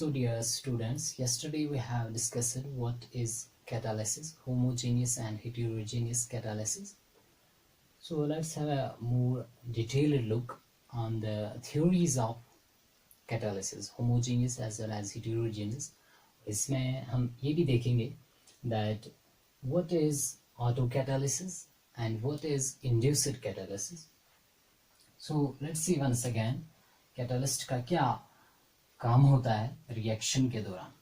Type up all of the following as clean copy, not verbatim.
So dear students, yesterday we have discussed what is catalysis, homogeneous and heterogeneous catalysis. So let's have a more detailed look on the theories of catalysis, homogeneous as well as heterogeneous. इसमें हम ये भी देखेंगे that what is auto-catalysis and what is induced catalysis. So let's see once again catalyst का क्या काम होता है reaction के दौरान.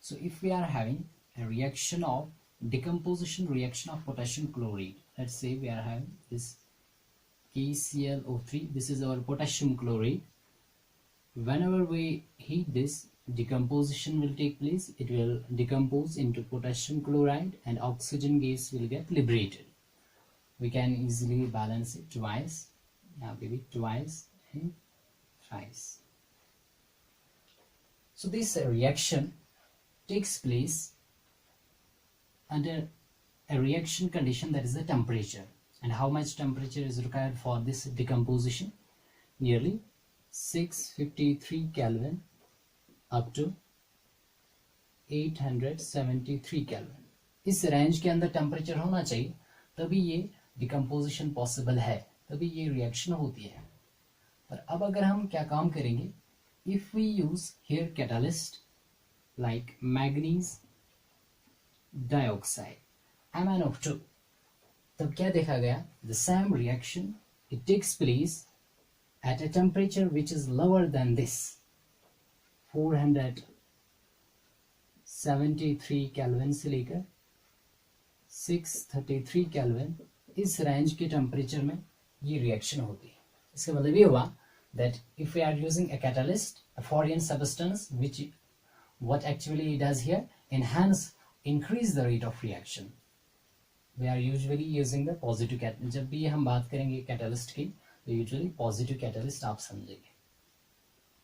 So if we are having a reaction of decomposition reaction of potassium chloride, let's say we are having this KClO3, this is our potassium chloride. Whenever we heat this, decomposition will take place. It will decompose into potassium chloride and oxygen gas will get liberated. We can easily balance it twice, now maybe twice and thrice. So this reaction takes place under a reaction condition, that is the temperature. And how much temperature is required for this decomposition? Nearly 653 Kelvin up to 873 Kelvin. इस range के अंदर temperature होना चाहिए, तभी ये decomposition possible है, तभी ये रिएक्शन होती है. पर अब अगर हम क्या काम करेंगे, if we use here catalyst like manganese dioxide MnO2, तब क्या देखा गया, the same reaction it takes place at a temperature which is lower than this 473 Kelvin से लेकर 633 Kelvin, इस रेंज के टेम्परेचर में ये रिएक्शन होती है. इसका मतलब ये हुआ that if we are using a catalyst, a foreign substance, which what actually it does here, increase the rate of reaction. We are usually using the positive catalyst. जब भी हम बात करेंगे catalyst की, तो usually positive catalyst आप समझेंगे.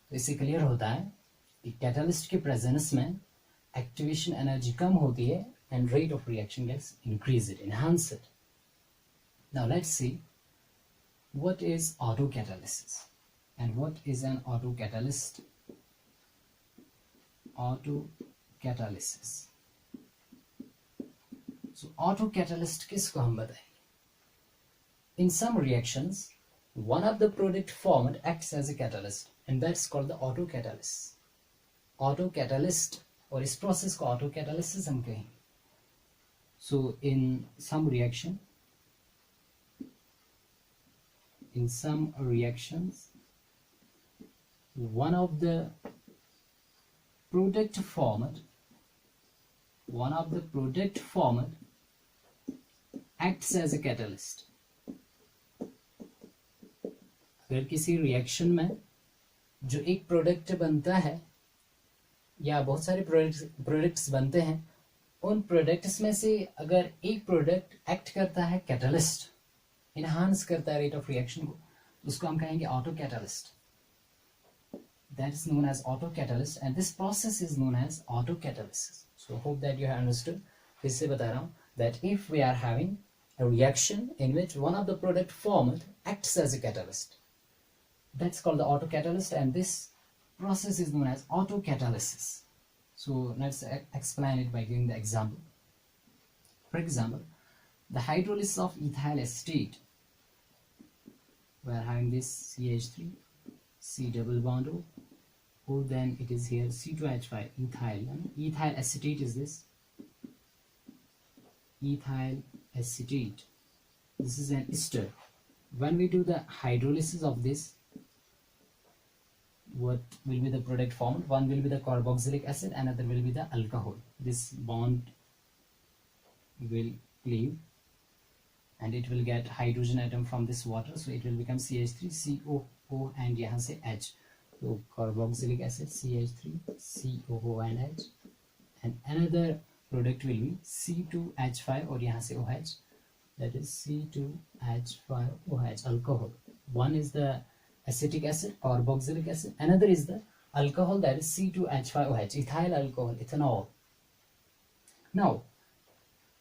तो इससे क्लियर होता है कि catalyst के presence में activation energy कम होती है and rate of reaction gets increased, enhanced. Now let's see what is auto-catalysis and what is an auto-catalyst. Auto-catalysis. So auto-catalyst किसको हम बताएंगे? In some reactions, one of the product formed acts as a catalyst, and that's called the auto-catalyst. Auto-catalyst, और इस process को auto-catalysis हम कहेंगे. So in some reactions, one of the product formed acts as a catalyst. अगर किसी reaction में जो एक प्रोडक्ट बनता है या बहुत सारे प्रोडक्ट्स बनते हैं, उन प्रोडक्ट्स में से अगर एक प्रोडक्ट एक्ट करता है कैटलिस्ट, इनहांस करता है रेट ऑफ रिएक्शन को, उसको हम कहेंगे auto catalyst. That is known as auto-catalyst, and this process is known as auto-catalysis. So hope that you have understood. फिर से बता रहा हूँ that if we are having a reaction in which one of the product formed acts as a catalyst, that's called the auto-catalyst, and this process is known as auto-catalysis. So let's explain it by giving the example. For example, the hydrolysis of ethyl acetate. We are having this CH3, C double bond O, or then it is here C2H5, ethyl acetate is this. Ethyl acetate. This is an ester. When we do the hydrolysis of this, what will be the product formed? One will be the carboxylic acid, another will be the alcohol. This bond will cleave and it will get hydrogen atom from this water, so it will become CH3COO and यहाँ से H. So carboxylic acid CH3 COO and H, and another product will be C2H5 और यहाँ से OH, that is C2H5OH, alcohol. One is the acetic acid, carboxylic acid, another is the alcohol, that is C2H5OH, ethyl alcohol, ethanol. Now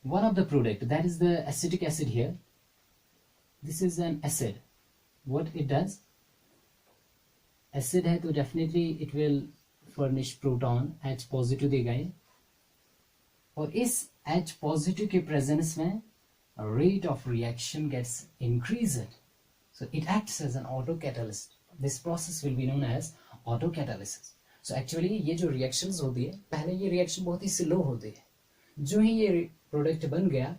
one of the product, that is the acetic acid here, this is an acid. What it does, acid है तो definitely it will furnish proton H positive देगा ये, और इस H positive के presence में rate of reaction gets increased, so it acts as an auto-catalyst. This process will be known as auto-catalysis. So actually ये जो reactions होती है, पहले ये reaction बहुत ही slow होती है, जो ही ये product बन गया,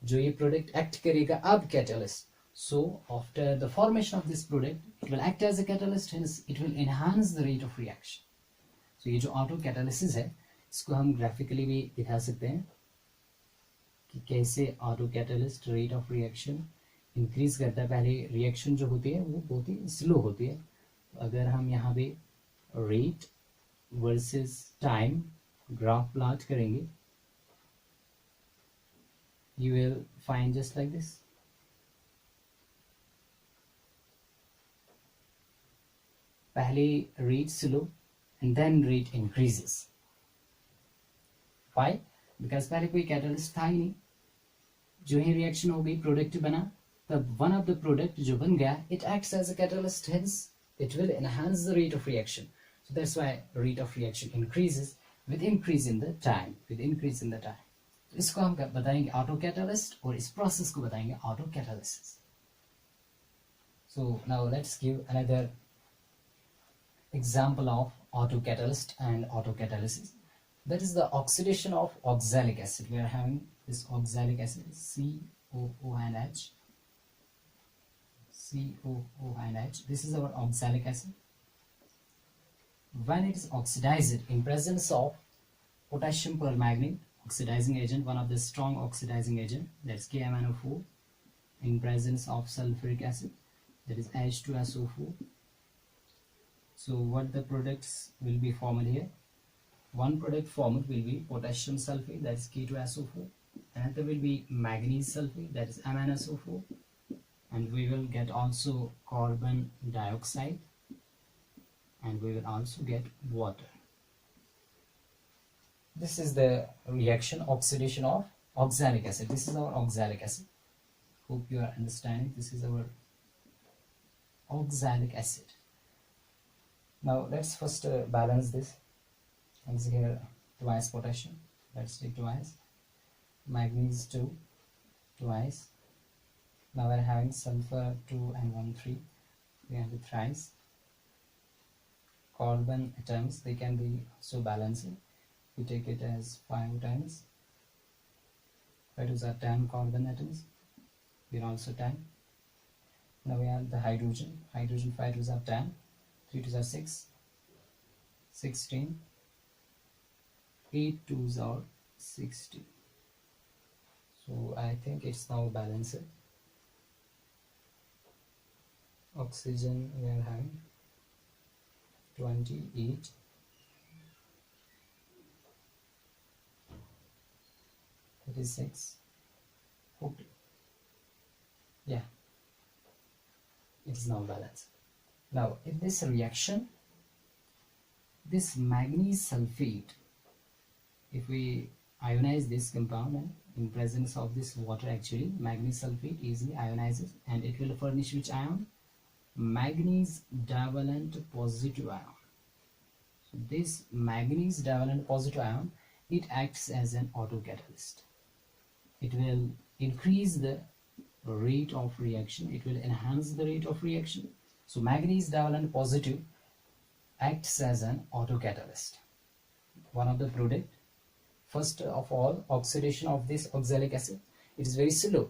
जो ये product act करेगा अब catalyst, so after the formation of this product it will act as a catalyst, hence it will enhance the rate of reaction. So ये जो auto-catalysis है, इसको हम graphically भी दिखा सकते हैं कि कैसे auto catalyst rate of reaction increase करता है। पहले रिएक्शन जो होती है वो बहुत ही स्लो होती है, अगर हम यहाँ पे rate versus time graph plot करेंगे, you will find just like this. पहले rate slow and then rate increases. Why? Because पहले कोई कैटलिस्ट था ही नहीं, जो ही रिएक्शन हो गई प्रोडक्ट बना, तब वन ऑफ द प्रोडक्ट जो बन गया it acts as a catalyst, hence it will enhance the rate of reaction, so that's why rate of reaction increases with increase in the time, तो इसको हम बताएंगे ऑटो कैटलिस्ट और इस process को बताएंगे auto catalysis. So now let's give another example of auto catalyst and auto catalysis. That is the oxidation of oxalic acid. We are having this oxalic acid, COO and H. COO and H. This is our oxalic acid. When it is oxidized in presence of potassium permanganate, oxidizing agent, one of the strong oxidizing agent, that's KMnO4, in presence of sulfuric acid, that is H2SO4. So what the products will be formed here? One product formed will be potassium sulfate, that is K2SO4. Another will be manganese sulfate, that is MnSO4. And we will get also carbon dioxide, and we will also get water. This is the reaction, oxidation of oxalic acid. This is our oxalic acid. Hope you are understanding. This is our oxalic acid. Now let's first balance this. And here twice potassium, let's take twice, manganese 2 twice. Now we're having sulfur 2 and 1 3, we have the thrice. Carbon atoms, they can be so balancing, we take it as 5 times. 5 are 10 carbon atoms, here also 10. Now we have the hydrogen 5 are 10, 3 are 6, 16, 8 2s are 60. So I think it's now balanced. Oxygen we are having 28, 36, 40. Yeah, it is now balanced. Now in this reaction, this manganese sulfate, if we ionize this compound in presence of this water, actually manganese sulfate easily ionizes and it will furnish which ion? Manganese divalent positive ion. So this manganese divalent positive ion, it acts as an auto-catalyst. It will increase the rate of reaction, it will enhance the rate of reaction. So manganese divalent positive acts as an auto-catalyst. One of the product, first of all oxidation of this oxalic acid, it is very slow,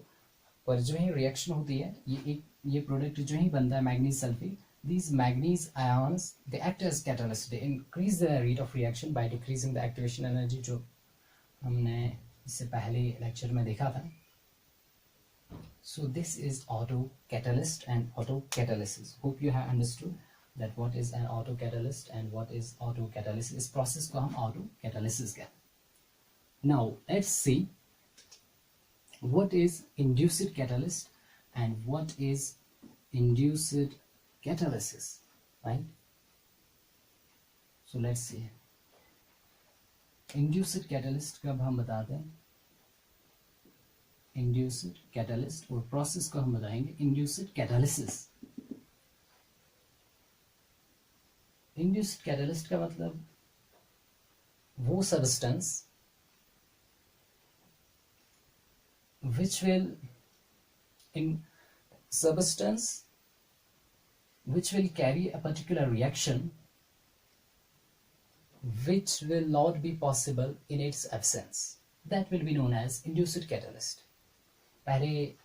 पर जो ही reaction होती है, ये product जो ही बनता है manganese sulfate, these manganese ions they act as catalyst, they increase the rate of reaction by decreasing the activation energy, जो हमने इससे पहले lecture में देखा था. So this is auto catalyst and auto catalysis. Hope you have understood that what is an auto catalyst and what is auto catalysis. इस process को हम auto catalysis कहते हैं. Now let's see what is induced catalyst and what is induced catalysis, right? So let's see. Induced catalyst कब हम बताते हैं? Induced catalyst और process को हम बताएंगे induced catalysis. इंड्यूस्ड कैटलिस्ट का मतलब वो substance which will in substance which will carry a particular reaction which will not be possible in its absence, that will be known as induced catalyst. पहले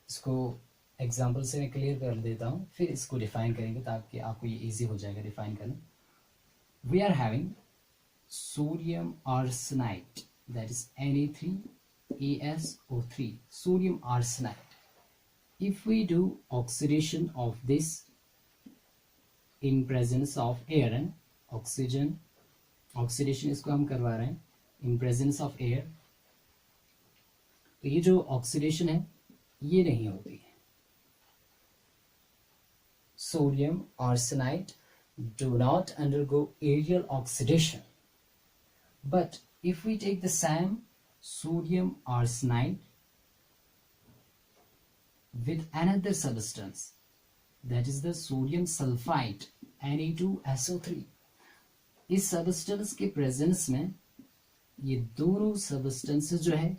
इसको example से मैं clear कर देता हूँ, फिर इसको डिफाइन करेंगे ताकि आपको ये इजी हो जाएगा डिफाइन करना. We are having sodium arsenide, that is Na3ASO3, sodium arsenide. If we do oxidation of this in presence of air and oxygen, oxidation इसको हम करवा रहे हैं in presence of air, तो ये जो ऑक्सीडेशन है ये नहीं होती है. Sodium arsenide do not undergo aerial oxidation, but if we take the same sodium arsenide with another substance, that is the sodium sulfite Na2SO3, इस सब्सटेंस के प्रेजेंस में ये दोनों सब्सटेंसेस जो है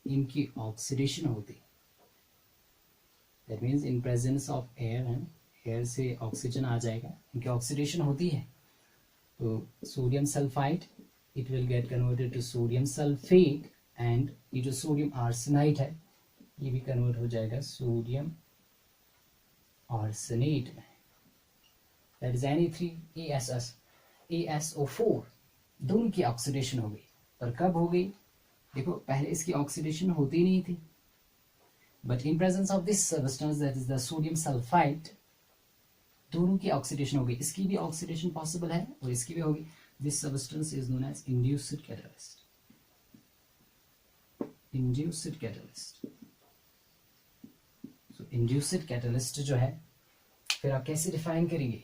इनकी ऑक्सीडेशन होती. That means in presence of air and air से ऑक्सीजन आ जाएगा, इनकी ऑक्सीडेशन होती है. तो sodium sulphide it will get converted to sodium sulphate, and ये जो सोडियम आर्सेनाइड है ये भी कन्वर्ट हो जाएगा सोडियम आर्सेनेट में. That is Na3ASO4. दोनों की ऑक्सीडेशन हो गई. पर कब हो गई? देखो पहले इसकी ऑक्सीडेशन होती नहीं थी, but in presence of this substance that is the sodium sulphide दोनों की ऑक्सीडेशन हो गई. इसकी भी ऑक्सीडेशन पॉसिबल है और इसकी भी होगी. This substance is known as induced catalyst. Induced catalyst. So induced catalyst जो है फिर आप कैसे डिफाइन करेंगे?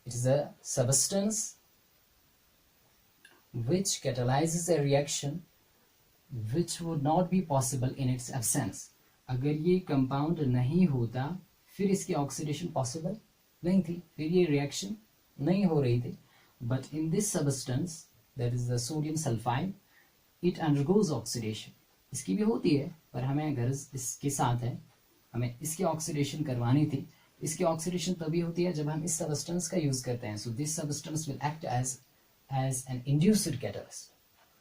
It is a substance which catalyzes a reaction which would not be possible in its absence. अगर ये कंपाउंड नहीं होता फिर इसकी ऑक्सीडेशन पॉसिबल नहीं थी, फिर ये रिएक्शन नहीं हो रही थी. But in this substance that is the sodium sulphide it undergoes oxidation. इसकी भी होती है पर हमें गर्ज इसके साथ है, हमें इसकी ऑक्सीडेशन करवानी थी. इसकी ऑक्सीडेशन तभी होती है जब हम इस सब्सटेंस का यूज करते हैं. So this substance will act as an induced catalyst.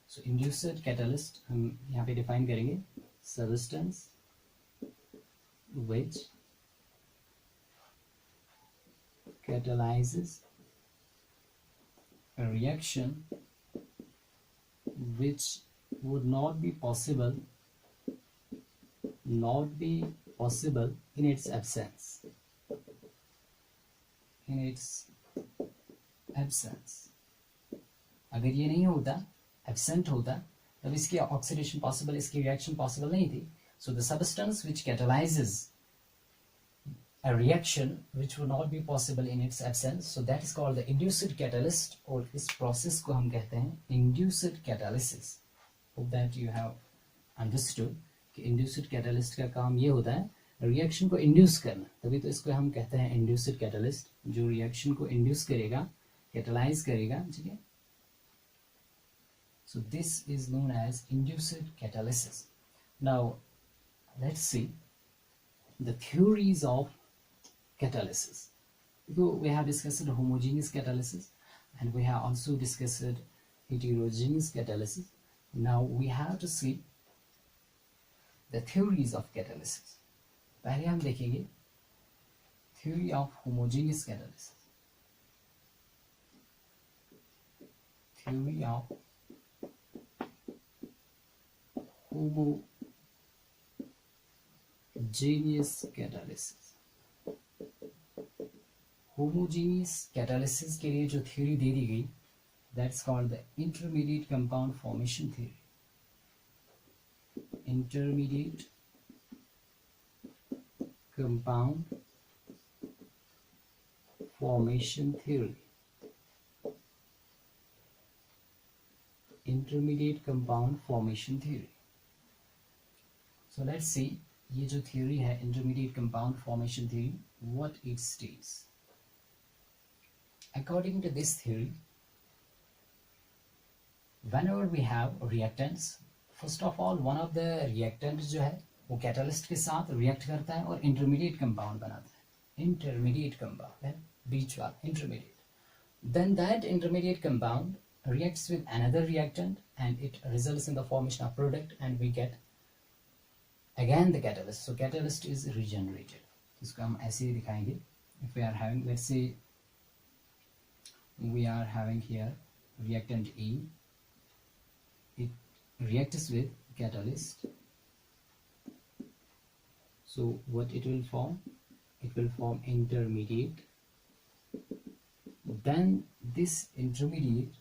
So induced catalyst हम यहाँ पे define करेंगे substance which catalyzes a reaction which would not be possible in its absence. अगर ये नहीं होता, एब्सेंट होता, तब इसकी ऑक्सीडेशन पॉसिबल, इसकी रिएक्शन पॉसिबल नहीं थी. So the substance which कैटलाइजेस a reaction which would not be possible in its absence, so that is called the induced catalyst. और इस प्रोसेस को हम कहते हैं induced catalysis. Hope that you have understood कि induced catalyst का काम ये होता है रिएक्शन को इंड्यूस करना, तभी तो इसको हम कहते हैं इंड्यूस्ड कैटलिस्ट. जो रिएक्शन को इंड्यूस करेगा, कैटलाइज करेगा. ठीक है. So this is known as induced catalysis. Now let's see the theories of catalysis. So we have discussed homogeneous catalysis and we have also discussed heterogeneous catalysis. Now we have to see the theories of catalysis. पहले हम देखेंगे theory of homogeneous catalysis. Theory of homogeneous catalysis. Homogeneous catalysis के लिए जो theory दे दी गई, that's called the intermediate compound formation theory. Intermediate compound formation theory. Intermediate compound formation theory. So let's see ये जो theory है intermediate compound formation theory, what it states. according to this theory, whenever we have reactants, first of all one of the reactants जो है वो catalyst के साथ react करता है और इंटरमीडिएट कंपाउंड बनाता है, इंटरमीडिएट कंपाउंड है बीच वाला intermediate. Then that intermediate compound reacts with another reactant and it results in the formation of product and we get again the catalyst. So catalyst is regenerated. इसको हम ऐसे ही दिखाएंगे. If we are having, let's say we are having here reactant E, it reacts with catalyst. So what it will form? It will form intermediate. Then this intermediate,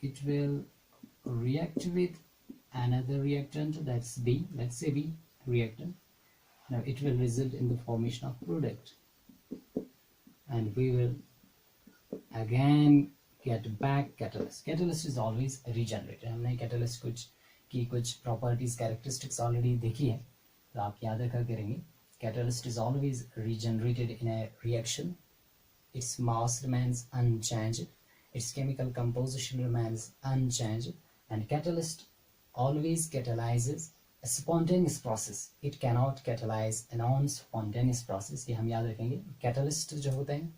it will react with another reactant, that's B, let's say B reactant. Now it will result in the formation of product and we will again get back catalyst. Catalyst is always regenerated. हमने catalyst की कुछ properties, characteristics already देखी है, तो आप याद रखा करेंगे. Catalyst is always regenerated in a reaction. Its mass remains unchanged. Its chemical composition remains unchanged. And catalyst always catalyzes a spontaneous process. It cannot catalyze a non-spontaneous process. ये हम याद रखेंगे. Catalyst जो होते हैं,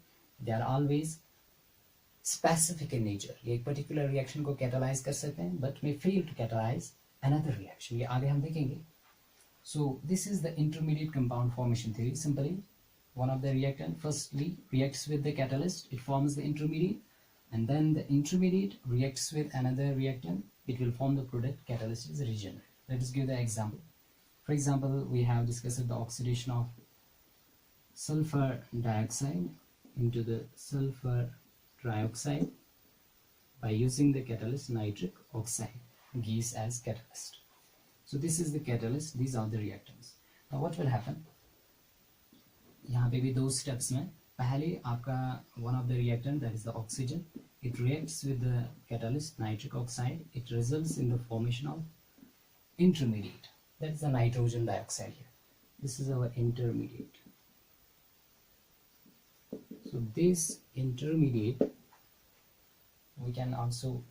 they are always specific in nature. ये एक particular reaction को catalyze कर सकते हैं, but may fail to catalyze another reaction. ये आगे हम देखेंगे. So this is the intermediate compound formation theory. Simply, one of the reactant firstly reacts with the catalyst, it forms the intermediate, and then the intermediate reacts with another reactant, it will form the product. Catalyst is regenerated. Let us give the example. For example, we have discussed the oxidation of sulfur dioxide into the sulfur trioxide by using the catalyst nitric oxide, GES as catalyst. So this is the catalyst, these are the reactants. Now what will happen? यहाँ पे भी दो steps में, पहले आपका one of the reactant, that is the oxygen, it reacts with the catalyst nitric oxide, it results in the formation of intermediate, that is the nitrogen dioxide here. This is our intermediate. So this intermediate, we can also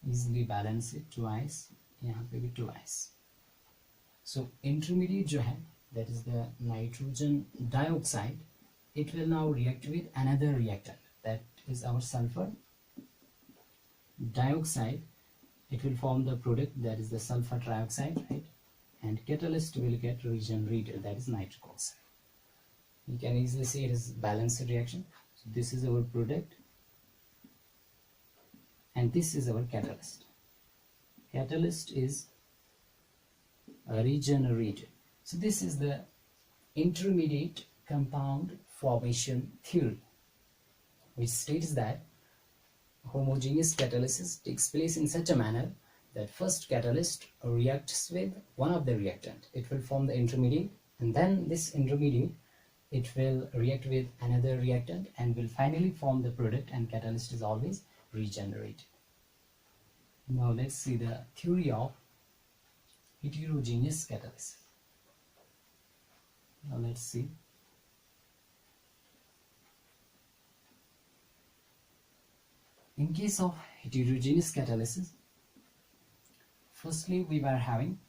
easily balance it twice, यहाँ पे भी twice. So intermediate जो है, that is the nitrogen dioxide, it will now react with another reactant, that is our sulfur dioxide. It will form the product, that is the sulfur trioxide, right? And catalyst will get regenerated, that is nitric oxide. You can easily see it is balanced reaction. So this is our product and this is our catalyst. Catalyst is regenerated. So this is the intermediate compound formation theory, which states that homogeneous catalysis takes place in such a manner that first catalyst reacts with one of the reactant, it will form the intermediate, and then this intermediate, it will react with another reactant and will finally form the product, and catalyst is always regenerated. Now let's see the theory of heterogeneous catalysis. Now let's see. In case of heterogeneous catalysis, firstly we were having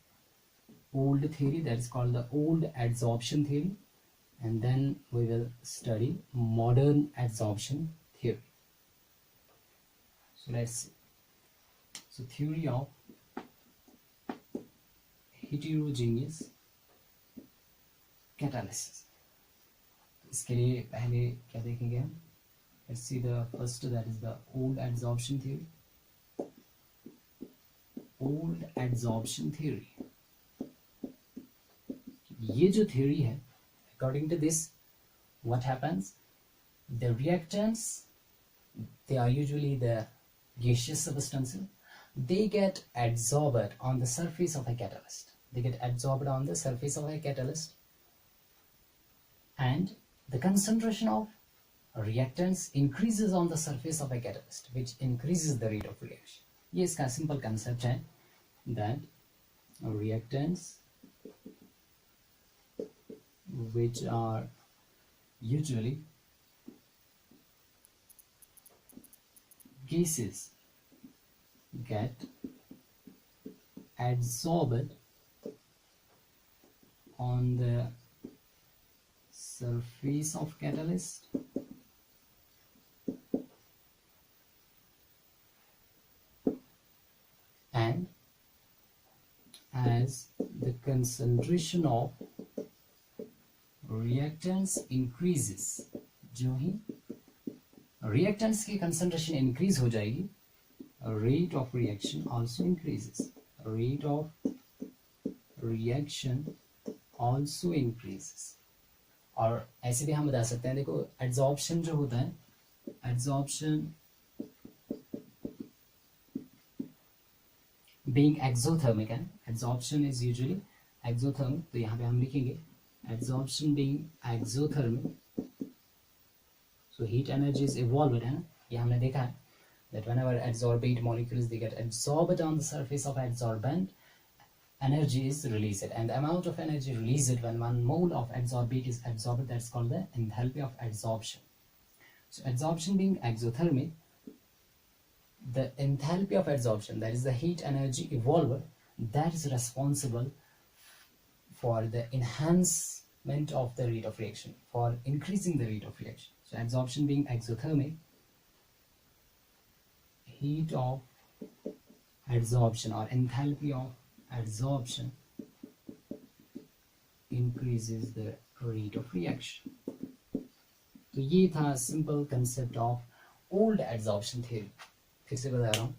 old theory, that is called the old adsorption theory, and then we will study modern adsorption theory. So let's see. So theory of heterogeneous catalysis. इसके लिए पहले क्या देखेंगे हम? Let's see the first, that is the old adsorption theory. Old adsorption theory. ये जो theory है, according to this, what happens? The reactants, they are usually the gaseous substances. They get adsorbed on the surface of a catalyst. They get adsorbed on the surface of a catalyst, and the concentration of reactants increases on the surface of a catalyst, which increases the rate of reaction. ये इसका simple concept है that reactants which are usually gases get adsorbed on the surface of catalyst and as the concentration of reactants increases, जो ही reactants की concentration increase हो जाएगी, rate of reaction also increases. Rate of reaction also increases. और ऐसे भी हम बता सकते हैं, देखो adsorption जो होता है, adsorption being exothermic है, adsorption is usually exothermic, तो यहाँ पे हम लिखेंगे adsorption being exothermic, so heat energy is evolved है ना, ये हमने देखा है that whenever adsorbate molecules they get adsorbed on the surface of adsorbent, energy is released, and the amount of energy released when 1 mole of adsorbate is absorbed, that's called the enthalpy of adsorption. So adsorption being exothermic, the enthalpy of adsorption, that is the heat energy evolved, that is responsible for the enhancement of the rate of reaction, for increasing the rate of reaction. So adsorption being exothermic, heat of adsorption or enthalpy of adsorption increases the rate of reaction. तो ये था simple concept of old adsorption theory. फिर से बता रहा हूँ,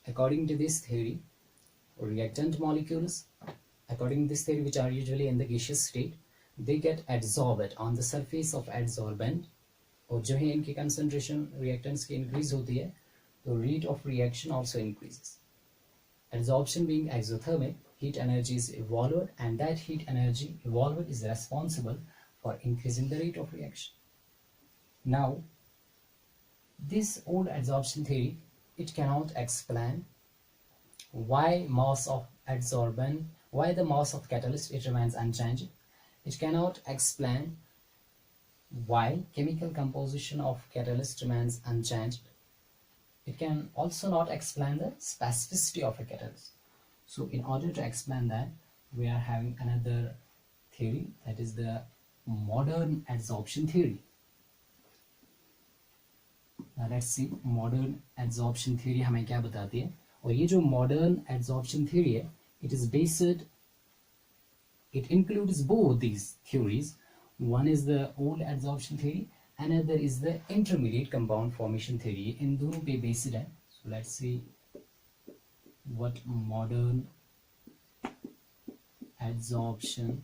according to this theory, reactant molecules, according to this theory, which are usually in the gaseous state, they get adsorbed on the surface of adsorbent, और जो है इनकी concentration reactants की increase होती है, the rate of reaction also increases. Adsorption being exothermic, heat energy is evolved, and that heat energy evolved is responsible for increasing the rate of reaction. Now, this old adsorption theory, it cannot explain why mass of adsorbent, why the mass of catalyst, it remains unchanged. It cannot explain why chemical composition of catalyst remains unchanged. It can also not explain the specificity of a catalyst. So in order to explain that, we are having another theory, that is the modern adsorption theory. Now let's see modern adsorption theory हमें क्या बताती है. और ये जो modern adsorption theory है, it is based, it includes both these theories. One is the old adsorption theory, another is the intermediate compound formation theory. इन दोनों पे based है. So let's see what modern adsorption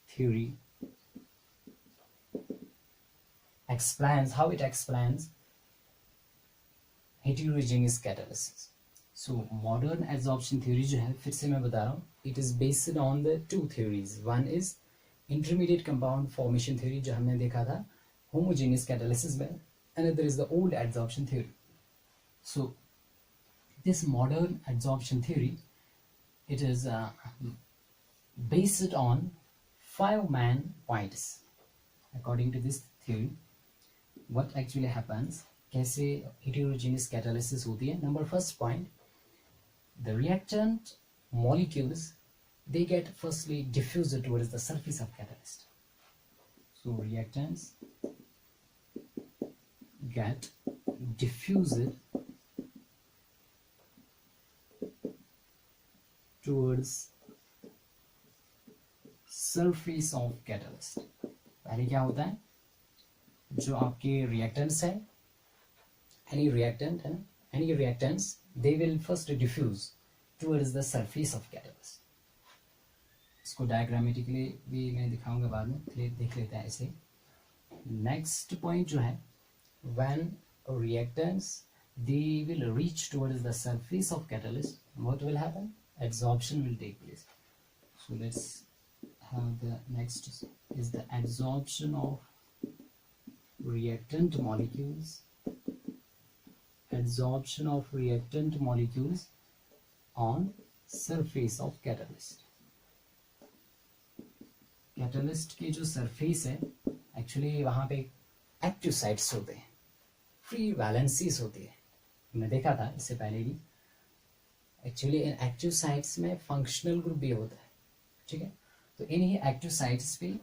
theory explains, how it explains heterogeneous catalysis. So modern adsorption theory जो है, फिर से मैं बता रहा हूँ, it is based on the two theories. One is intermediate compound formation theory जो हमने देखा था homogeneous catalysis में, another is the old adsorption theory. So this modern adsorption theory, it is based on 5 main points. According to this theory, what actually happens, कैसे heterogeneous catalysis होती है. Number first point, the reactant molecules, they get firstly diffused towards the surface of catalyst. So reactants get diffused towards surface of catalyst. पहले क्या होता है, जो आपके reactants है, any reactant है, any reactants, they will first diffuse towards the surface of catalyst. इसको diagrammatically भी मैं दिखाऊंगा बाद में, देख लेते हैं ऐसे. Next point जो है, when reactants they will reach towards the surface of catalyst, what will happen? Adsorption will take place. So let's have the next is the adsorption of reactant molecules. Adsorption of reactant molecules on surface of catalyst. Catalyst की जो surface है, actually वहाँ पे active sites होते हैं. Free valencies होती है, हमने देखा था इससे पहले भी। एक्चुअली इन एक्टिव साइट्स में फंक्शनल ग्रुप भी होता है, ठीक है। तो इन्हीं एक्टिव साइट्स पे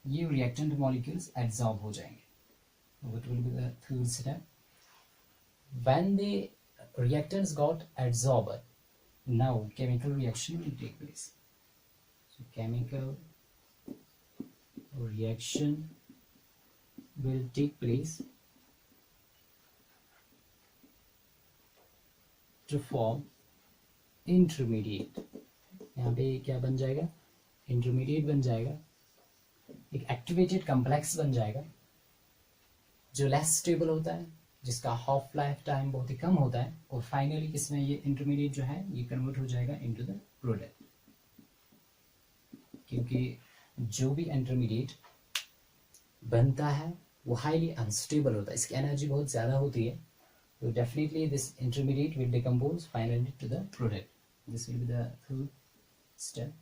ये रिएक्टेंट मॉलिक्यूल्स एड्सॉर्ब हो जाएंगे। What will be the third step? When the reactants got adsorbed, now chemical reaction will take place. So chemical reaction will take place to form intermediate. यहाँ पे क्या बन जाएगा? Intermediate बन जाएगा, एक एक्टिवेटेड कॉम्प्लेक्स बन जाएगा जो लेस स्टेबल होता है, जिसका हाफ लाइफ टाइम बहुत ही कम होता है, और फाइनली इसमें ये इंटरमीडिएट जो है ये कन्वर्ट हो जाएगा इनटू द प्रोडक्ट। क्योंकि जो भी इंटरमीडिएट बनता है वो हाईली अनस्टेबल होता है, इसकी एनर्जी बहुत ज़्यादा होती है, तो definitely this intermediate will decompose finally to the product. This will be the third step.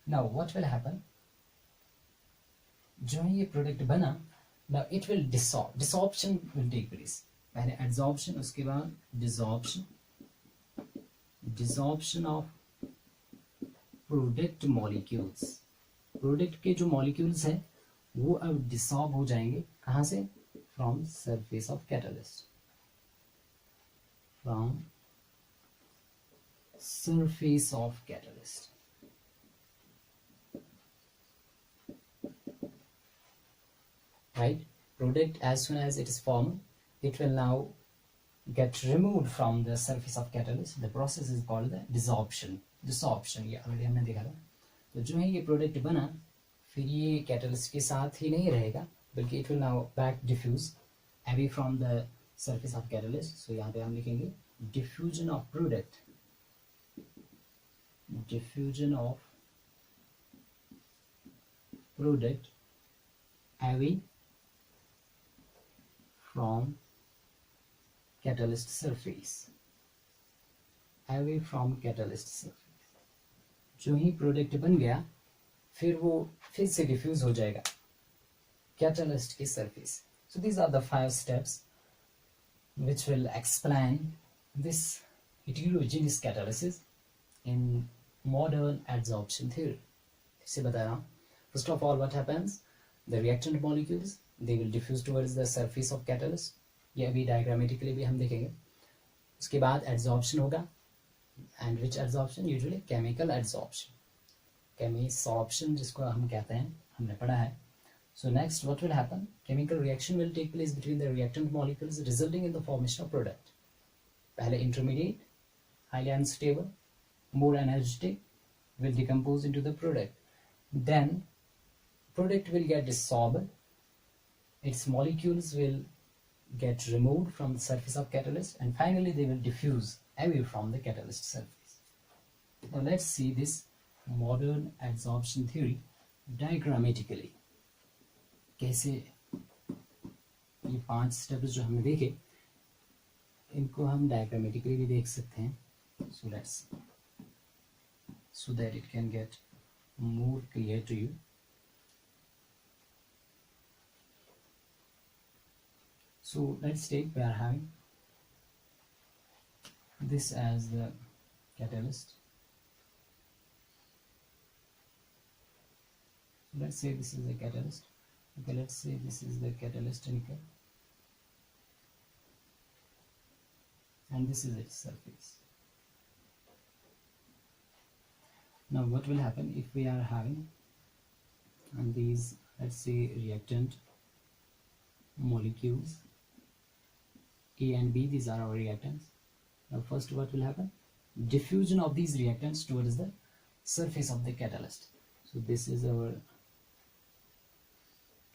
Now what will happen? जो ये प्रोडक्ट बना, now it will dissolve, dissorption will take place. पहले adsorption, उसके बाद dissorption, dissorption of product molecules. Product के जो molecules हैं वो अब डिसॉल्व हो जाएंगे, कहाँ से? From surface of catalyst, from surface of catalyst. Right? Product, as soon as it is formed, it will now get removed from the surface of catalyst. The process is called the dissorption. Dissorption ये already हमने देखा था। तो जो है ये product बना, फिर ये कैटलिस्ट के साथ ही नहीं रहेगा, बल्कि it will now back diffuse away from the surface of catalyst. So यहाँ पे हम लिखेंगे diffusion of product, diffusion of product away from catalyst surface, away from catalyst surface। जो ही प्रोडक्ट बन गया फिर वो फिर से डिफ्यूज हो जाएगा कैटलिस्ट की surface. So these are the 5 steps which will explain this heterogeneous catalysis in modern adsorption theory. इसे बता रहा हूँ। First of all, what happens? The reactant molecules, they will diffuse towards the surface of catalyst. ये अभी diagrammatically भी हम देखेंगे। उसके बाद adsorption होगा, and which adsorption? Usually chemical adsorption, chemisorption जिसको हम कहते हैं, हमने पढ़ा है। So next, what will happen? Chemical reaction will take place between the reactant molecules, resulting in the formation of product. पहले intermediate, highly unstable, more energetic, will decompose into the product. Then product will get dissolved, its molecules will get removed from the surface of catalyst, and finally they will diffuse away from the catalyst surface. Now let's see this modern adsorption theory diagrammatically. कैसे ये 5 steps जो हमने देखे, इनको हम diagrammatically भी देख सकते हैं। So let's, so that it can get more clear to you. So let's take, we are having this as the catalyst. So let's say this is the catalyst. Okay, let's say this is the catalyst nickel, and this is its surface. Now what will happen if we are having these, let's say, reactant molecules A and B, these are our reactants. Now first what will happen? Diffusion of these reactants towards the surface of the catalyst. So this is our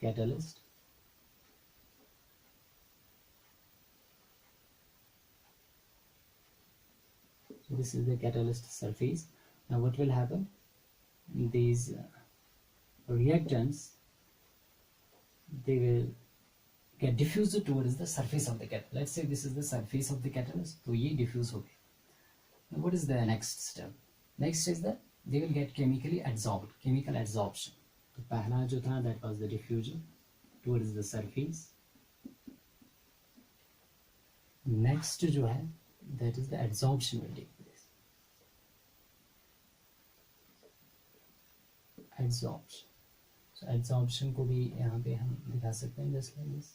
catalyst. So this is the catalyst surface. Now what will happen? These reactants, they will get diffused towards the surface of the catalyst. Let's say this is the surface of the catalyst, तो ये diffuse हो गए। Now what is the next step? Next is that they will get chemically adsorbed, chemical adsorption. तो पहला जो था that was the diffusion, towards the surface. Next जो है that is the adsorption will take place. Adsorption. So adsorption को भी यहाँ पे हम दिखा सकते हैं just like this.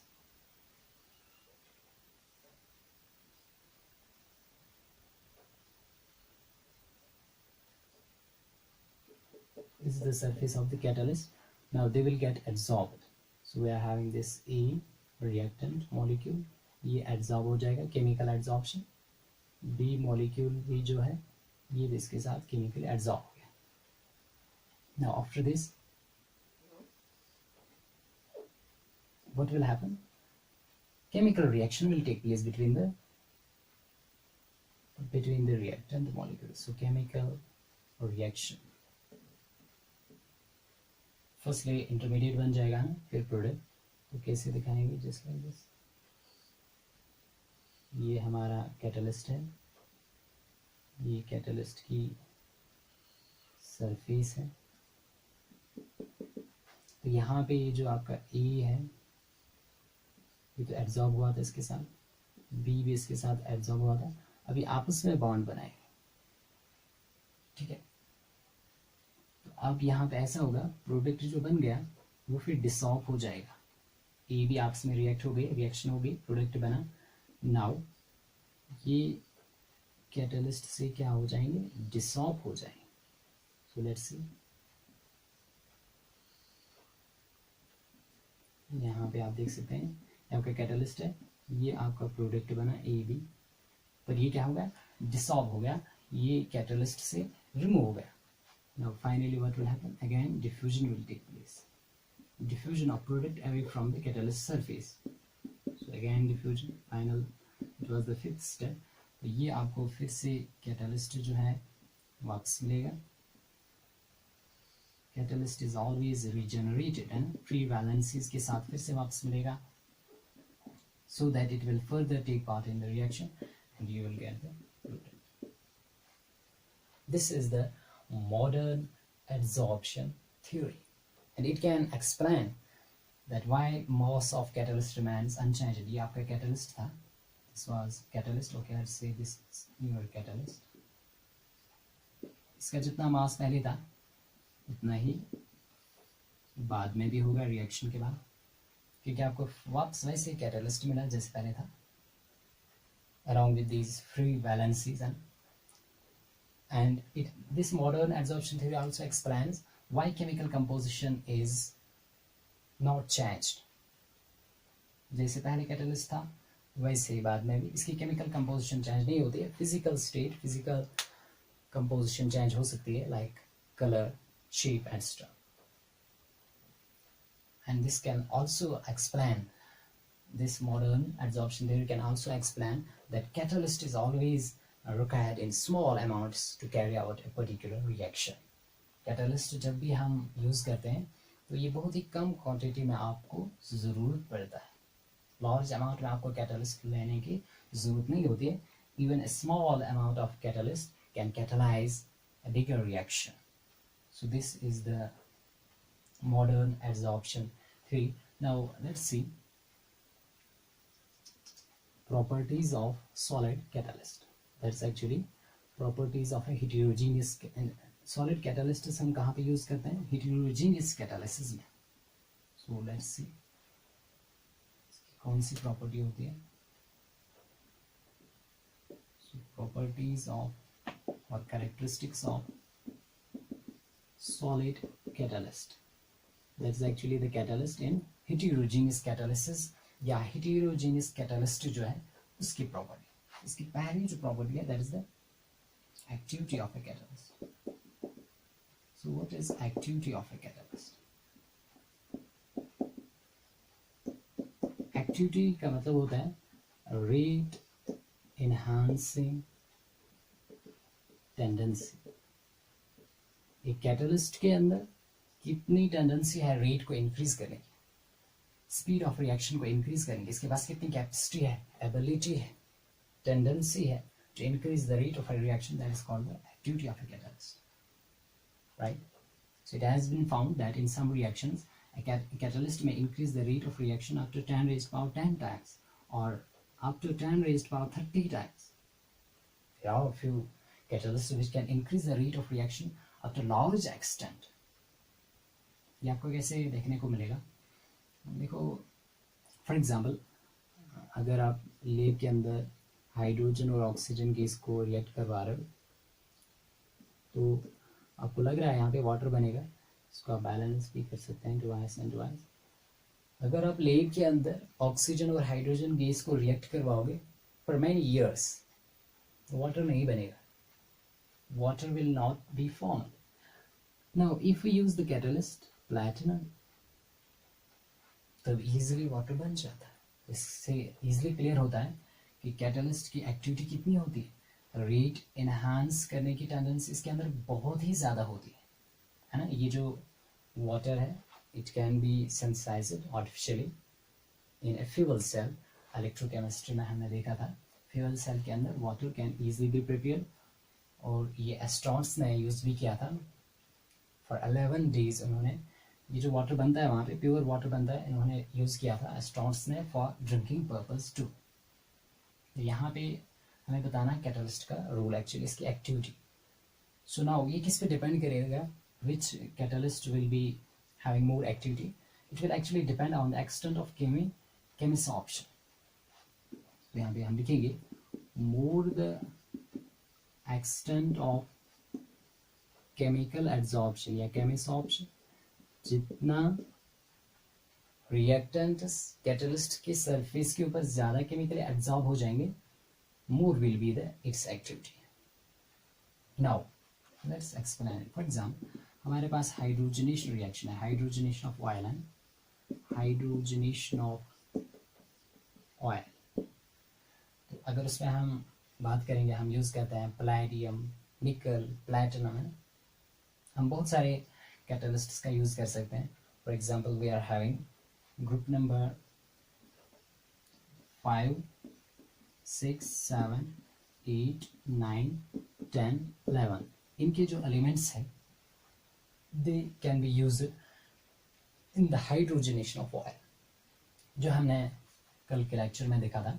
This is the surface of the catalyst. Now they will get adsorbed. So we are having this A reactant molecule, ये adsorb हो जाएगा, chemical adsorption. B molecule भी जो है ये भी इसके साथ chemically adsorb हो गया. Now after this, what will happen? Chemical reaction will take place between the reactant molecules. So chemical reaction. Firstly intermediate बन जाएगा ना, फिर प्रोडक्ट. तो कैसे दिखाएंगे? Just like this. ये हमारा कैटलिस्ट है, ये कैटलिस्ट की सरफेस है. तो यहाँ पे ये जो आपका ए है ये तो एब्जॉर्ब हुआ था इसके साथ, बी भी इसके साथ एब्जॉर्ब हुआ था. अभी आपस में बॉन्ड बनाएंगे, ठीक है. अब यहाँ पे ऐसा होगा, प्रोडक्ट जो बन गया वो फिर डिसॉल्व हो जाएगा. ए भी आपस में रिएक्ट हो गई, रिएक्शन हो गई, प्रोडक्ट बना. नाउ ये कैटलिस्ट से क्या हो जाएंगे? डिसॉल्व हो जाएंगे. सो लेट्स सी, यहाँ पे आप देख सकते हैं ये आपका कैटलिस्ट है, ये आपका प्रोडक्ट बना ए बी, पर ये क्या हो गया? डिसॉल्व हो गया, ये कैटलिस्ट से रिमूव हो गया. Now finally what will happen? Again diffusion will take place. Diffusion of product away from the catalyst surface. So again diffusion, final, it was the fifth step. तो ये आपको फिर से कैटलिस्ट जो है वापस मिलेगा. Catalyst is always regenerated and free valencies के साथ फिर से वापस मिलेगा, so that it will further take part in the reaction and you will get the product. This is the modern adsorption theory, and it can explain that why mass of catalyst remains unchanged. ये आपका catalyst था, this was catalyst. Okay, let's say this is your catalyst. इसका जितना मास पहले था उतना ही बाद में भी होगा रिएक्शन के बाद, क्योंकि आपको वापस वैसे कैटलिस्ट मिला जैसे पहले था, along with these free valencies. And this modern adsorption theory also explains why chemical composition is not changed. जैसे पहले कैटलिस्ट था वैसे ही बाद में भी इसकी केमिकल कंपोजिशन चेंज नहीं होती है. Physical state, physical composition change हो सकती है, like colour, shape extra. And this can also explain, this modern adsorption theory can also explain that catalyst is always required in small amounts to carry out a particular reaction. Catalyst जब भी हम use करते हैं तो ये बहुत ही कम quantity में आपको ज़रूरत पड़ता है. लार्ज अमाउंट में आपको कैटलिस्ट लेने की ज़रूरत नहीं होती है. Even a small amount of catalyst can catalyze a bigger reaction. So this is the modern adsorption theory. Now let's see properties of solid catalyst. That's actually properties of a heterogeneous solid catalyst. हम कहाँ पे use करते हैं? heterogeneous catalysis में. So let's see कौन सी property होती है. So properties of or characteristics of solid catalyst. That's actually the catalyst in heterogeneous catalysis या heterogeneous catalyst जो है उसकी प्रॉपर्टी. इसकी पहली जो प्रॉपर्टी है that is the activity of a catalyst. So what is activity of a catalyst? Activity का मतलब होता है rate enhancing tendency. एक कैटलिस्ट के अंदर कितनी टेंडेंसी है रेट को इंक्रीज करने की, स्पीड ऑफ रिएक्शन को इंक्रीज करने की, इसके पास कितनी कैपेसिटी है, एबिलिटी है, टेंडेंसी है to increase the rate of a reaction. That is called the activity of a catalyst, right? So it has been found that in some reactions Catalyst may increase the rate of reaction up to 10 raised power 10 times or up to 10 raised power 30 times. There are a few catalysts which can increase the rate of reaction up to large extent. ये आपको कैसे देखने को मिलेगा? देखो for example अगर आप लेब के अंदर हाइड्रोजन और ऑक्सीजन गैस को रिएक्ट करवा रहे हो तो आपको लग रहा है यहाँ पे वाटर बनेगा, इसको आप बैलेंस भी कर सकते हैं टू एंड टू। अगर आप लेब के अंदर ऑक्सीजन और हाइड्रोजन गैस को रिएक्ट करवाओगे फॉर मैनी ईयर्स, वाटर नहीं बनेगा, water will not be formed. Now if we use the catalyst platinum, तब इजीली वाटर बन जाता है. इससे इजीली क्लियर होता है कि कैटलिस्ट की एक्टिविटी कितनी होती है. रेट इनहांस करने की टेंडेंसी इसके अंदर बहुत ही ज़्यादा होती है ना. ये जो वाटर है it can be synthesized artificially in a fuel cell. Electrochemistry में हमने देखा था फ्यूल सेल के अंदर water can easily be prepare, और ये एस्ट्रॉन्स ने यूज़ भी किया था फॉर 11 डेज. उन्होंने ये जो वाटर बनता है वहाँ पे प्योर वाटर बनता है, इन्होंने यूज़ किया था एस्ट्रॉन्स ने फॉर ड्रिंकिंग पर्पस टू. यहाँ पे हमें बताना कैटलिस्ट का रोल एक्चुअली इसकी एक्टिविटी. सो नाउ ये किस पे डिपेंड करेगा which catalyst will be having more activity. It will actually depend on the extent of chemisorption. तो यहाँ पे हम लिखेंगे more the extent of chemical adsorption या केमिसॉर्प्शन, जितना रिएक्टेंट्स कैटलिस्ट के सरफेस के ऊपर ज़्यादा केमिकली एब्जॉर्ब हो जाएंगे, more will be the its activity. Now let's explain it. For example, हमारे पास हाइड्रोजनेशन रिएक्शन है, हाइड्रोजनेशन ऑफ ऑयल है, हाइड्रोजनेशन ऑफ ऑयल. तो अगर उसमें हम बात करेंगे, हम यूज़ करते हैं पैलेडियम, निकल, प्लैटिनम है. हम बहुत सारे कैटलिस्ट्स का यूज़ कर सकते हैं. For example we are having group number 5, 6, 7, 8, 9, 10, 11. इनके जो एलिमेंट्स हैं they can be used in the hydrogenation of oil. जो हमने कल के लेक्चर में देखा था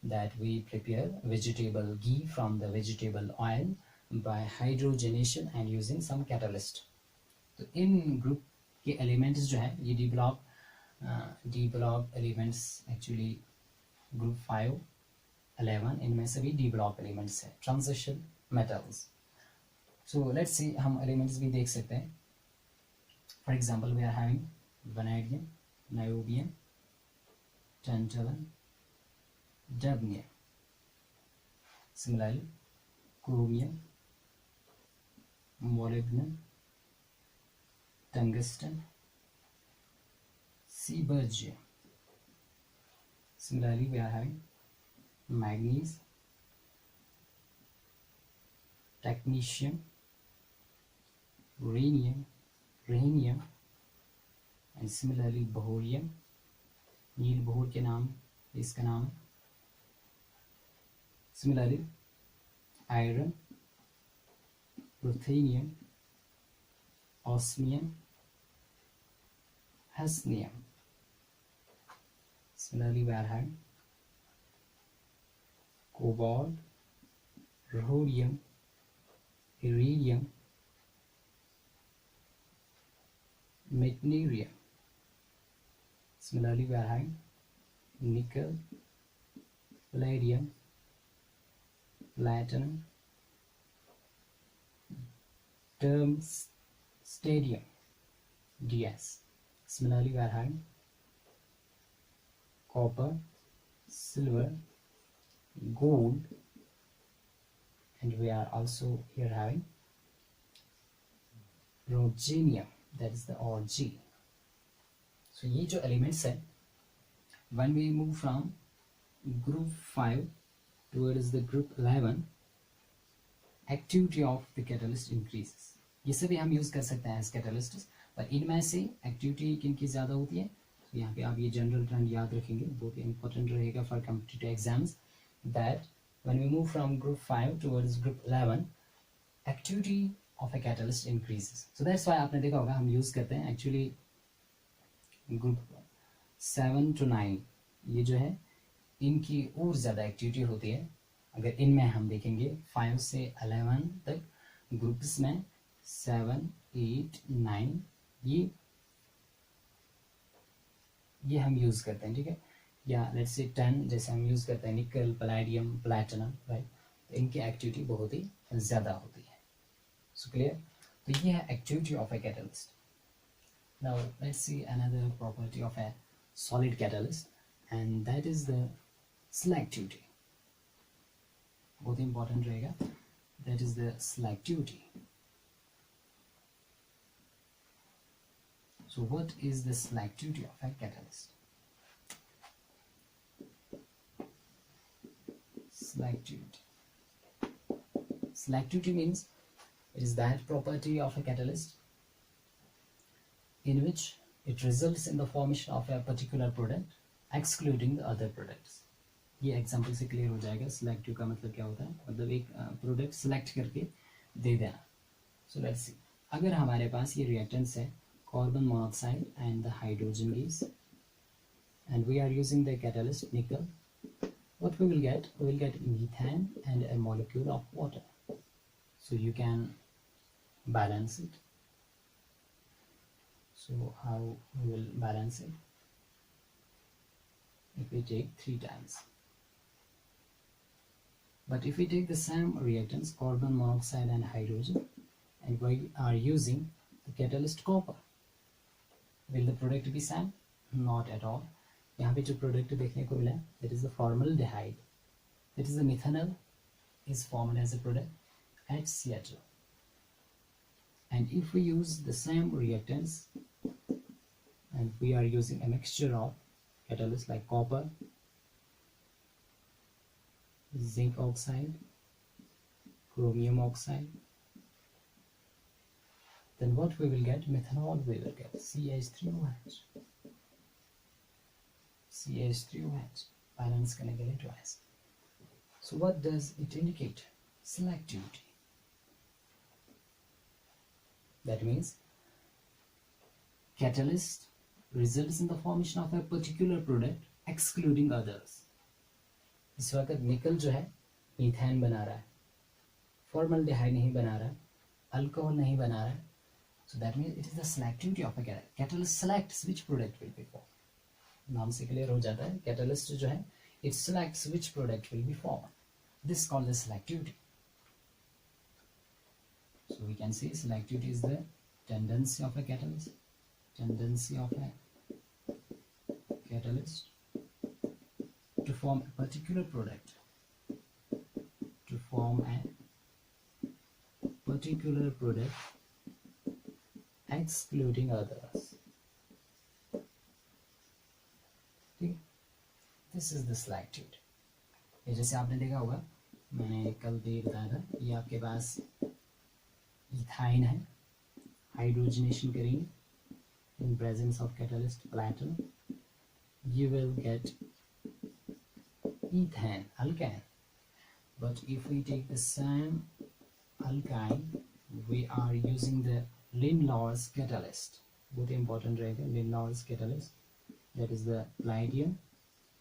that we prepare vegetable ghee from the vegetable oil by hydrogenation and using some catalyst. तो इन ग्रुप के एलिमेंट्स जो है ये D block elements actually group 5, 11 इनमें से भी डी ब्लॉक एलिमेंट्स है, transition metals. So let's see हम एलिमेंट्स भी देख सकते हैं. For example we are having vanadium, niobium, tantalum, dubnium. Similarly chromium, molybdenum, tungsten, seaborgium. Similarly, we are having manganese, technetium, rhenium, and similarly bohrium. Niels Bohr के नाम इसका नाम है. Similarly, iron, ruthenium, osmium, hafnium. Similarly, we are having cobalt, rhodium, iridium, meitnerium. Similarly, we are having nickel, palladium, platinum, tungstenium, DS. Similarly, we are having copper, silver, gold, and we are also here having rhodium, that is the Rg. So ये जो elements है, when we move from group 5 towards the group 11, activity of the catalyst increases. ये सभी हम use कर सकते हैं as catalysts, पर इनमें से एक्टिविटी किनकी ज़्यादा होती है. तो यहाँ पे आप ये जनरल ट्रेंड याद रखेंगे, बहुत इंपॉर्टेंट रहेगा for competitive exams, that when we move from group 5 towards group 11 activity of a catalyst increases. So that's why आपने देखा होगा हम यूज़ करते हैं एक्चुअली ग्रुप 7 to 9 ये जो है इनकी और ज़्यादा एक्टिविटी होती है। अगर इनमें हम देखेंगे 5 से 11 तक ग्रुप्स में 7, 8, 9 ये हम यूज़ करते हैं, ठीक है। या लेट्स से 10 जैसे हम यूज़ करते हैं निकल, पैलेडियम, प्लैटिनम, राइट। तो इनकी एक्टिविटी बहुत ही ज़्यादा होती है। So clear. तो ये है activity of a catalyst. Now let's see another property of A solid catalyst and that is the selectivity. बहुत इंपॉर्टेंट रहेगा, that is the selectivity. So what is the selectivity of a catalyst? Selectivity means it is that property of a catalyst in which it results in the formation of a particular product excluding the other products. ये example से clear हो जाएगा। Selective का मतलब क्या होता है, मतलब एक प्रोडक्ट सिलेक्ट करके दे देना। सो लेट्स सी, अगर हमारे पास ये रिएक्टेंट्स है carbon monoxide and the hydrogen gas and we are using the catalyst nickel, what we will get methane and a molecule of water. So you can balance it. So how we will balance it? If we take 3 times. But if we take the same reactants, carbon monoxide and hydrogen, and we are using the catalyst copper, will the product be same? Not at all. यहाँ पे जो product देखने को मिला, that is the formaldehyde, that is the methanol is formed as a product at Seattle. And if we use the same reactants and we are using a mixture of catalysts like copper, zinc oxide, chromium oxide, then what we will get? Methanol we will get, CH3OH. CH3OH, balance करने के लिए twice. So what does it indicate? Selectivity. That means catalyst results in the formation of a particular product excluding others. इस वक्त निकल जो है methane बना रहा है, फॉर्मल्डिहाइड नहीं बना रहा है, अल्कोहल नहीं बना रहा है. So that means it is the selectivity of a catalyst. Catalyst selects which product will be formed. नाम से क्लियर हो जाता है, catalyst जो है it selects which product will be formed. This is called the selectivity. So we can say selectivity is the tendency of a catalyst, to form a particular product, excluding others. ठीक, this is the selectivity. ये जैसे आपने देखा होगा, मैंने कल भी बताया था, ये आपके पास इथाइन है, हाइड्रोजनेशन करेंगे in presence of catalyst platinum, you will get ethane, alkane. But if we take the same alkyne, we are using the Lindlar's catalyst. बहुत important रहेगा Lindlar's catalyst. That is the palladium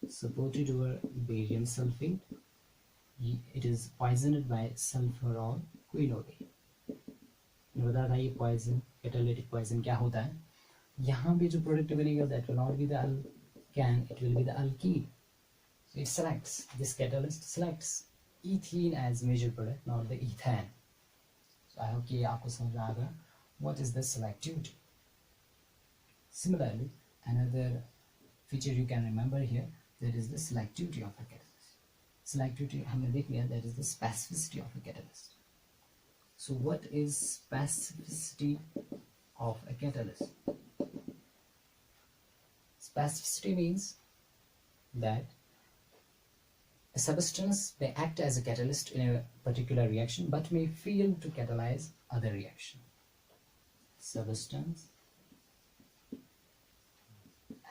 supported over barium sulfate. It is poisoned by sulfur or quinone. बता था ये poison, catalytic poison क्या होता है. यहाँ पे जो product बनेगा that will not be the alkane, it will be the alkene. So it selects, this catalyst selects ethene as major product, not the ethane. So I hope कि आपको समझ आ गया what is the selectivity. Similarly, another feature you can remember here, that is the selectivity of a catalyst. Selectivity हमने देख लिया, that is the specificity of a catalyst. So what is specificity of a catalyst? Specificity means that a substance may act as a catalyst in a particular reaction but may fail to catalyze other reaction. Substance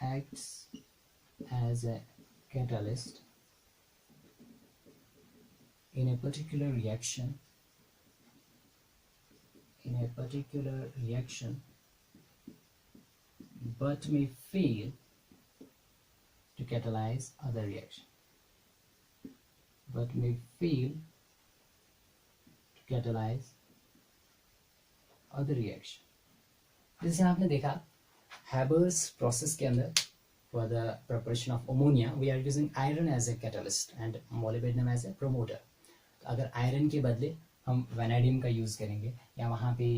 acts as a catalyst in a particular reaction but may fail to catalyze other reaction. But may fail to catalyze other reaction. जैसे आपने देखा Haber's process के अंदर for the preparation of ammonia we are using iron as a catalyst and molybdenum as a promoter. तो अगर iron के बदले हम वेनेडियम का यूज करेंगे या वहां पे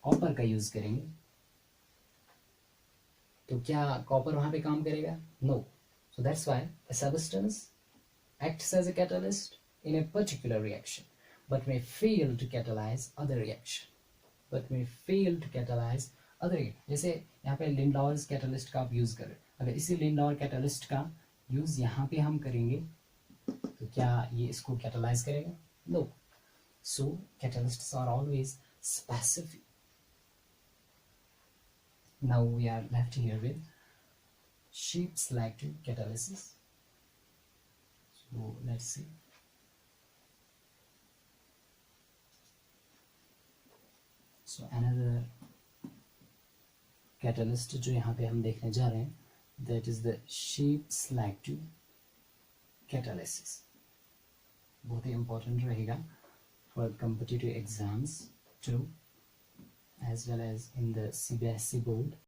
कॉपर का यूज करेंगे तो क्या कॉपर वहां पे काम करेगा? No. So that's why a substance acts as a catalyst in a particular reaction but may fail to catalyze other reaction. But may fail to catalyze other reaction. जैसे यहाँ पे लिंडॉर्स कैटलिस्ट का आप यूज कर रहे हैं, अगर इसी लिंडॉर कैटलिस्ट का यूज यहाँ पे हम करेंगे तो क्या ये इसको कैटलाइज करेगा? No. So catalysts are always specific. Now we are left here with sheep selective catalysis. So let's see. So another catalyst जो यहाँ पे हम देखने जा रहे हैं that is the sheep selective catalysis. बहुत ही important रहेगा for competitive exams too as well as in the CBSE board.